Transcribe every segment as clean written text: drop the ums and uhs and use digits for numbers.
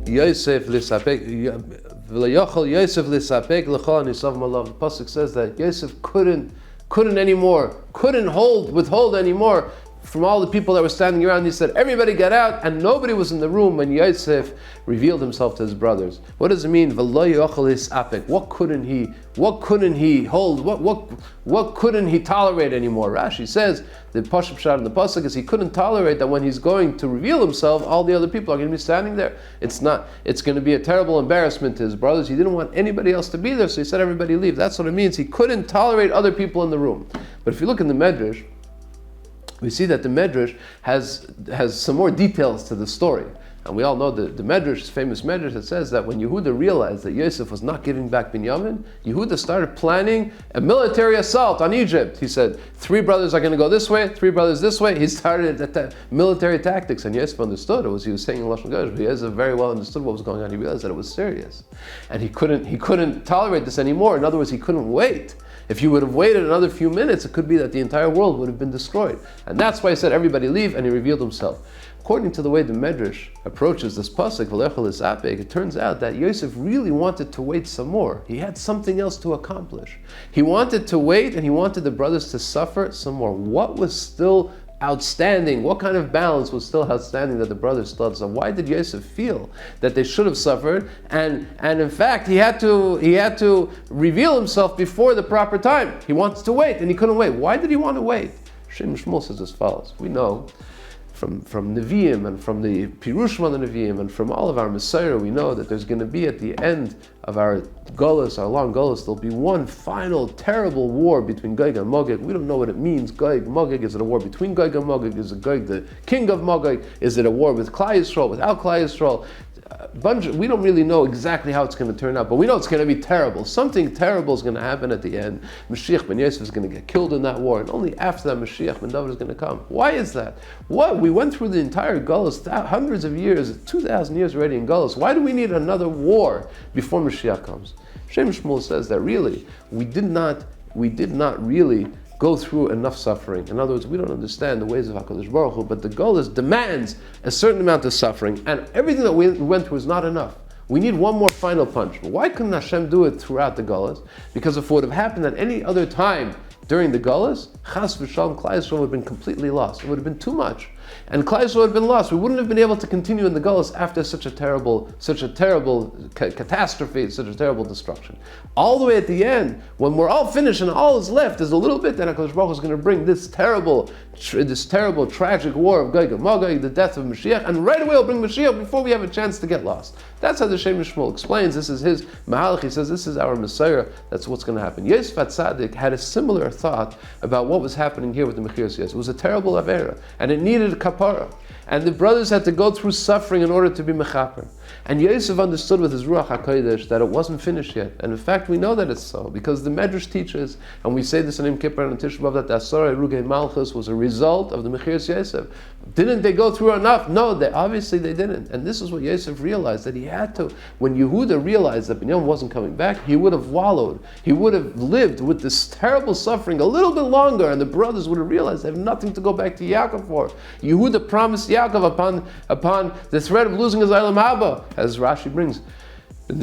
Yosef lisapek v'leyochel Yosef lisapek l'chol nisav malav. The pasuk says that Yosef couldn't withhold anymore from all the people that were standing around. He said, everybody get out, and nobody was in the room when Yosef revealed himself to his brothers. What does it mean? What couldn't he hold? What couldn't he tolerate anymore? Rashi says the Pashup Shad in the pasuk is he couldn't tolerate that when he's going to reveal himself, all the other people are going to be standing there. It's going to be a terrible embarrassment to his brothers. He didn't want anybody else to be there, so he said everybody leave. That's what it means. He couldn't tolerate other people in the room. But if you look in the Medrash, we see that the Medrash has some more details to the story. And we all know the Medrash, famous Medrash, that says that when Yehuda realized that Yosef was not giving back Binyamin, Yehuda started planning a military assault on Egypt. He said, 3 brothers are going to go this way, 3 brothers this way. He started military tactics, and Yosef understood it. He was saying in Lashon Kodesh, Yosef very well understood what was going on. He realized that it was serious. And he couldn't tolerate this anymore. In other words, he couldn't wait. If you would have waited another few minutes, it could be that the entire world would have been destroyed. And that's why he said, everybody leave, and he revealed himself. According to the way the Medrash approaches this pasuk, it turns out that Yosef really wanted to wait some more. He had something else to accomplish. He wanted to wait, and he wanted the brothers to suffer some more. What was still outstanding? What kind of balance was still outstanding that the brothers still had? So why did Yosef feel that they should have suffered? And in fact, he had to reveal himself before the proper time. He wanted to wait, and he couldn't wait. Why did he want to wait? Shem Shmuel says as follows. We know from Nevi'im and from the Pirushim on the Nevi'im and from all of our Messiah, we know that there's going to be at the end of our Golus, our long Golus, there'll be one final terrible war between Gog and Magog. We don't know what it means. Gog, Magog, is it a war between Gog and Magog? Is it Gog the king of Magog? Is it a war with Klai Yisrael, without Klai Yisrael? We don't really know exactly how it's going to turn out, but we know it's going to be terrible. Something terrible is going to happen at the end. Mashiach ben Yosef is going to get killed in that war, and only after that Mashiach ben David is going to come. Why is that? What? We went through the entire Gullus, hundreds of years, 2,000 years already in Gullus. Why do we need another war before Mashiach comes? Shem Shmuel says that really, we did not really go through enough suffering. In other words, we don't understand the ways of HaKadosh Baruch Hu, but the Golus demands a certain amount of suffering, and everything that we went through is not enough. We need one more final punch. But why couldn't Hashem do it throughout the Golus? Because if it would have happened at any other time during the Golus, Chas v'Shalom, Klai Yisrael would have been completely lost. It would have been too much. And Klai Yisrael would have been lost. We wouldn't have been able to continue in the Golus after such a terrible catastrophe, such a terrible destruction. All the way at the end, when we're all finished and all is left, there's a little bit that HaKadosh Baruch Hu is going to bring this terrible, tragic war of Gog and Magog, the death of Mashiach, and right away he'll bring Mashiach before we have a chance to get lost. That's how the Shem Shmuel explains. This is his Mahalach. He says this is our Messiah. That's what's going to happen. Yosef Tzaddik had a similar thought about what was happening here with the Mechiras Yosef. It was a terrible Avera, and it needed a kapara. And the brothers had to go through suffering in order to be mechaper. And Yosef understood with his Ruach HaKodesh that it wasn't finished yet. And in fact, we know that it's so, because the Medrash teaches, and we say this in Yom Kippur and on Tisha B'Av, that the Asara Erugei Malchus was a result of the Mechiras Yosef. Didn't they go through enough? No, obviously they didn't. And this is what Yosef realized, that he had to. When Yehuda realized that Binyamin wasn't coming back, he would have wallowed. He would have lived with this terrible suffering a little bit longer, and the brothers would have realized they have nothing to go back to Yaakov for. Yehuda promised Yaakov upon the threat of losing his Eilam Haba, as Rashi brings in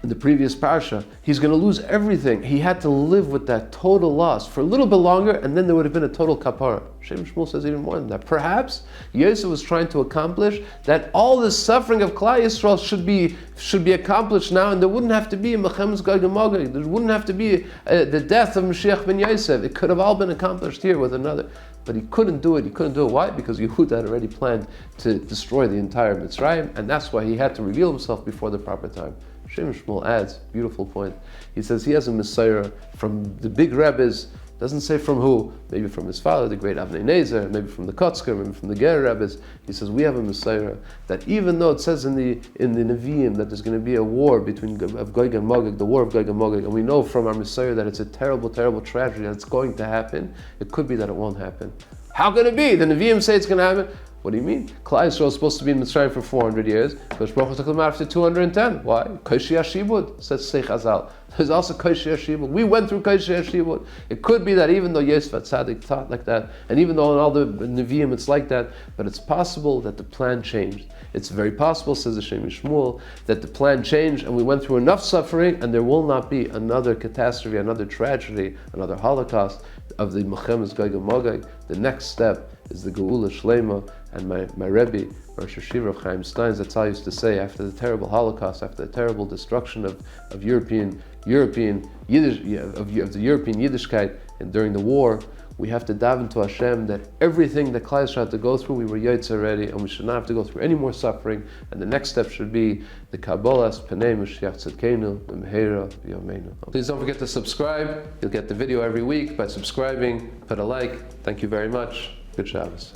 the previous parsha, he's going to lose everything. He had to live with that total loss for a little bit longer, and then there would have been a total kapara. Shem Shmuel says even more than that. Perhaps Yosef was trying to accomplish that all the suffering of Klai Yisrael should be accomplished now, and there wouldn't have to be a Mechemes Gog and Magog. There wouldn't have to be the death of Mashiach ben Yosef. It could have all been accomplished here with another. But he couldn't do it. He couldn't do it. Why? Because Yehuda had already planned to destroy the entire Mitzrayim, and that's why he had to reveal himself before the proper time. Shem Shmuel adds, beautiful point. He says he has a Messiah from the big Rebbes. Doesn't say from who. Maybe from his father, the great Avnei Nezer. Maybe from the Kotzker. Maybe from the Ger Rebbes. He says we have a Messiah that even though it says in the Nevi'im that there's going to be a war between of Gog and Magog, the war of Gog and Magog, and we know from our Messiah that it's a terrible, terrible tragedy that's going to happen. It could be that it won't happen. How can it be? The Nevi'im say it's going to happen. What do you mean? Klai Yisrael is supposed to be in Mitzrayim for 400 years. Kosh Baruch Hu took them out after 210. Why? Koshi Hashibud, says Seich Azal. There's also Kosher Yeshivot. We went through Kosher Yeshivot. It could be that even though Yosef Tzaddik thought like that, and even though in all the Nevi'im it's like that, but it's possible that the plan changed. It's very possible, says the Shem Shmuel, that the plan changed and we went through enough suffering and there will not be another catastrophe, another tragedy, another Holocaust of the Mechemes Gog and Magog. The next step is the Geula Shlema, and my Rebbe, Rosh Hashiva of Chaim Stein Zatzal used to say, after the terrible Holocaust, after the terrible destruction of European Yiddish, of the European Yiddishkeit, and during the war, we have to daven to Hashem that everything that Klal Yisrael had to go through, we were yotze already, and we should not have to go through any more suffering. And the next step should be the Kabbalas Pnei Mashiach Tzidkenu, the Meheira V'Yameinu. Please don't forget to subscribe. You'll get the video every week by subscribing. Put a like. Thank you very much. Good Shabbos.